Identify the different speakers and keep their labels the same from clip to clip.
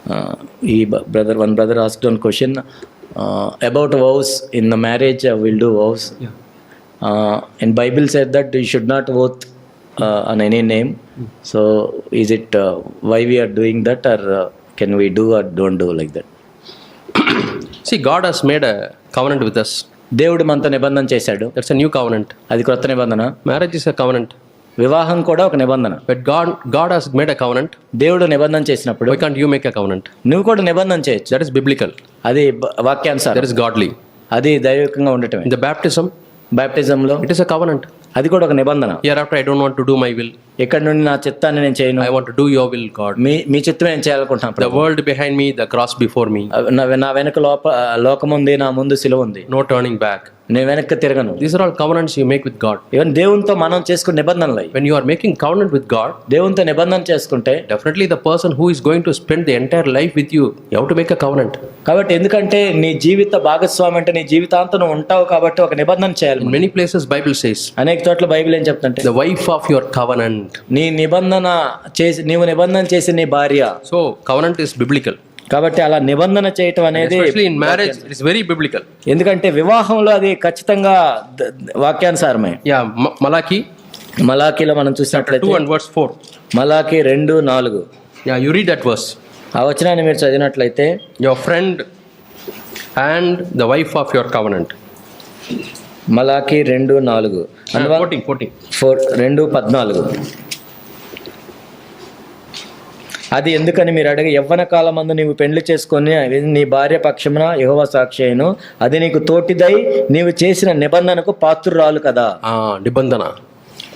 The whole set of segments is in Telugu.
Speaker 1: One brother asked one question about vows. In the marriage, we'll do vows. And Bible said that you should not vote on any name. So is it why we are doing that, or can we do or don't do like that?
Speaker 2: See, God has made a covenant with us.
Speaker 1: దేవుడు మనతో నిబంధన చేశాడు.
Speaker 2: That's a new covenant.
Speaker 1: అది క్రొత్త నిబంధన.
Speaker 2: Marriage is a covenant.
Speaker 1: వివాహం కూడా ఒక నిబంధన.
Speaker 2: But God has made a covenant.
Speaker 1: దేవుడు నిబంధన చేసినప్పుడు
Speaker 2: Why can't you make a covenant?
Speaker 1: నువ్వు కూడా నిబంధన చేయొచ్చు.
Speaker 2: That is biblical.
Speaker 1: అది వాక్యానుసారం.
Speaker 2: That is godly.
Speaker 1: అది దైవికంగా ఉండటమే.
Speaker 2: In the baptism,
Speaker 1: బాప్టిజంలో
Speaker 2: it is a covenant.
Speaker 1: అది కూడా ఒక నిబంధన.
Speaker 2: Hereafter I don't want to do my will.
Speaker 1: ఇక్కడ నుండి నా చిత్తాన్ని నేను చేయను.
Speaker 2: I want to do your will, God.
Speaker 1: మీ చిత్తం నేను చేయాలనుకుంటున్నాను.
Speaker 2: The world behind me, the cross before me.
Speaker 1: నా వెనక లోకం ఉంది, నా ముందు సిలువ ఉంది.
Speaker 2: No turning back.
Speaker 1: నేను వెనక్కి తిరగను.
Speaker 2: These are all covenants you make with God.
Speaker 1: Even దేవునితో మనం చేసుకునే నిబంధనలు.
Speaker 2: When you are making covenant with God,
Speaker 1: దేవునితో నిబంధన చేసుకుంటే
Speaker 2: definitely the person who is going to spend the entire life with you, you have to make a covenant.
Speaker 1: కాబట్టి ఎందుకంటే నీ జీవిత భాగస్వామి అంటే నీ జీవితాంతం నువ్వు ఉంటావు కాబట్టి ఒక నిబంధన చేయాలి.
Speaker 2: In many places Bible says,
Speaker 1: అనేక చోట్ల బైబిల్ ఏం చెప్తుంటే
Speaker 2: the wife of your covenant.
Speaker 1: నీవు నిబంధన చేసి నీ భార్య.
Speaker 2: So covenant is biblical.
Speaker 1: కాబట్టి అలా నిబంధన చేయటం అనేది
Speaker 2: especially in marriage it is very biblical.
Speaker 1: ఎందుకంటే వివాహంలో అది ఖచ్చితంగా వాక్యానుసారమే. మలాకీలో మనం చూసినట్లయితే
Speaker 2: 2 and verse 4.
Speaker 1: Malachi 2:4.
Speaker 2: Yeah, you read that verse.
Speaker 1: ఆ వచనాన్ని మీరు చదివినట్లయితే
Speaker 2: your friend and the wife of your covenant.
Speaker 1: Malachi 2:4. 2:14. అది ఎందుకని మీరు అడిగి యవ్వన కాలమందు నీవు పెండ్లి చేసుకొని నీ భార్య పక్షమున యెహోవా సాక్షి అయ్యును, అది నీకు తోటిదై నీవు చేసిన నిబంధనకు పాత్రురాలు కదా.
Speaker 2: నిబంధన,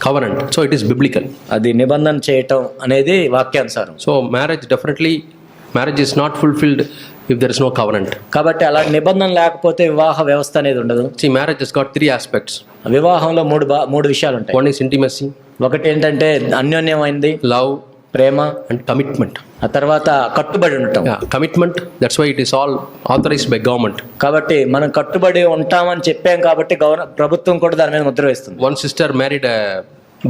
Speaker 2: covenant. So it is biblical.
Speaker 1: అది నిబంధన చేయటం అనేది వాక్యానుసారం.
Speaker 2: So marriage is not fulfilled if there is no covenant.
Speaker 1: కాబట్టి అలా నిబంధన లేకపోతే వివాహ వ్యవస్థ అనేది ఉండదు.
Speaker 2: See, marriage has got 3 aspects.
Speaker 1: వివాహంలో మూడు విషయాలు ఉంటాయి.
Speaker 2: One is intimacy.
Speaker 1: ఒకటి ఏంటంటే అన్యోన్యమైంది,
Speaker 2: love,
Speaker 1: ప్రేమ,
Speaker 2: and commitment.
Speaker 1: ఆ తర్వాత కట్టుబడి ఉండటం.
Speaker 2: Commitment, that's why it is all authorized by government.
Speaker 1: కాబట్టి మనం కట్టుబడి ఉంటామని చెప్పాం కాబట్టి ప్రభుత్వం కూడా దాని మీద ముద్ర వేస్తుంది.
Speaker 2: One sister married a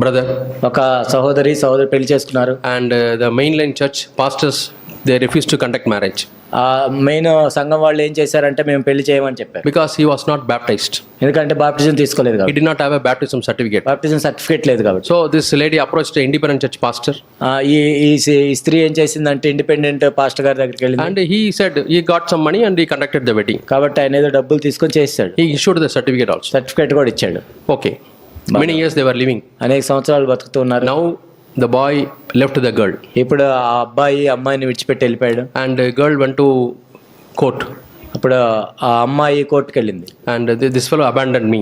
Speaker 2: brother.
Speaker 1: ఒక సహోదరి పెళ్లి చేసుకున్నారు.
Speaker 2: And the mainline church pastors, they refused to conduct marriage.
Speaker 1: ఆ మెయిన్ సంఘం వాళ్ళు ఏం చేశారంటే మేము పెళ్లి చేయమని చెప్పారు.
Speaker 2: Because he was not baptized.
Speaker 1: ఎందుకంటే బాప్టిజం తీసుకోలేదు కాబట్టి.
Speaker 2: He did not have a baptism certificate.
Speaker 1: Baptism certificate లేదు కాబట్టి.
Speaker 2: So this lady approached the independent church pastor.
Speaker 1: ఈ స్త్రీ ఏం చేసిందంటే ఇండిపెండెంట్ పాస్టర్ గారి దగ్గరికి వెళ్ళింది.
Speaker 2: And he said he got some money and he conducted the wedding.
Speaker 1: కాబట్టి ఆయన ఏదో డబ్బులు తీసుకొని చేశాడు.
Speaker 2: He issued the certificate also.
Speaker 1: Certificate కూడా ఇచ్చాడు.
Speaker 2: Okay. Many years they were living.
Speaker 1: అనేక సంవత్సరాలు బతుకుతున్నారు.
Speaker 2: Now the boy left the girl.
Speaker 1: ఇప్పుడు ఆ అబ్బాయి అమ్మాయిని విడిచిపెట్టి వెళ్ళిపోయాడు.
Speaker 2: And the girl went to court.
Speaker 1: అప్పుడు ఆ అమ్మాయి కోర్టుకి వెళ్ళింది.
Speaker 2: And this fellow abandoned me.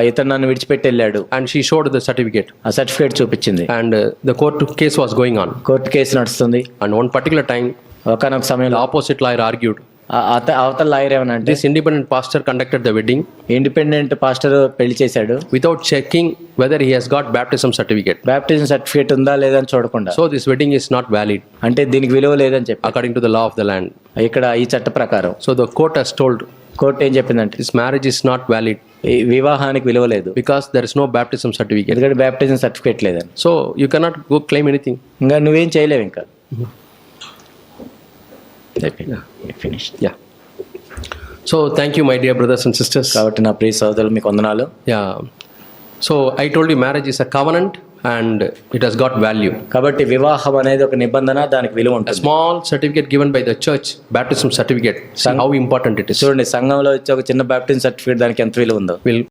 Speaker 1: ఇతను నన్ను విడిచిపెట్టి వెళ్ళాడు.
Speaker 2: And she showed the certificate.
Speaker 1: ఆ సర్టిఫికేట్ చూపించింది.
Speaker 2: And the court case was going on.
Speaker 1: Court case నడుస్తుంది.
Speaker 2: And one particular time,
Speaker 1: ఒకనొక సమయంలో
Speaker 2: opposite lawyer argued.
Speaker 1: అవతల లాయర్ ఏమనంటే
Speaker 2: This independent pastor conducted the wedding.
Speaker 1: Independent pastor పెళ్లి చేశాడు.
Speaker 2: Without checking whether he has got baptism certificate.
Speaker 1: Baptism certificate ఉందా లేదా అని చూడకుండా.
Speaker 2: So this wedding is not valid.
Speaker 1: అంటే దీనికి విలువ లేదని చెప్పి.
Speaker 2: According to the law of the land.
Speaker 1: ఇక్కడ ఈ చట్ట ప్రకారం.
Speaker 2: So the court has told.
Speaker 1: Court ఏం చెప్పిందంటే
Speaker 2: this marriage is not valid.
Speaker 1: ఈ వివాహానికి విలువ లేదు.
Speaker 2: Because there is no baptism certificate.
Speaker 1: ఎందుకంటే బాప్టిజం సర్టిఫికేట్ లేదని.
Speaker 2: So you cannot go claim anything.
Speaker 1: ఇంకా నువ్వేం చేయలేవు ఇంకా. Finished.
Speaker 2: Yeah. So thank you my dear brothers and sisters.
Speaker 1: కాబట్టి నా ప్రియ సోదరులు మీకు వందనాలు.
Speaker 2: Yeah. So I told you marriage is a covenant and it has got value.
Speaker 1: కాబట్టి వివాహం అనేది ఒక నిబంధన, దానికి విలువ ఉంటుంది.
Speaker 2: A small certificate given by the church, baptism certificate. See how important it is.
Speaker 1: చూడండి, సంఘంలో ఇచ్చే ఒక చిన్న బాప్టిజం సర్టిఫికేట్ దానికి ఎంత విలువ ఉందో.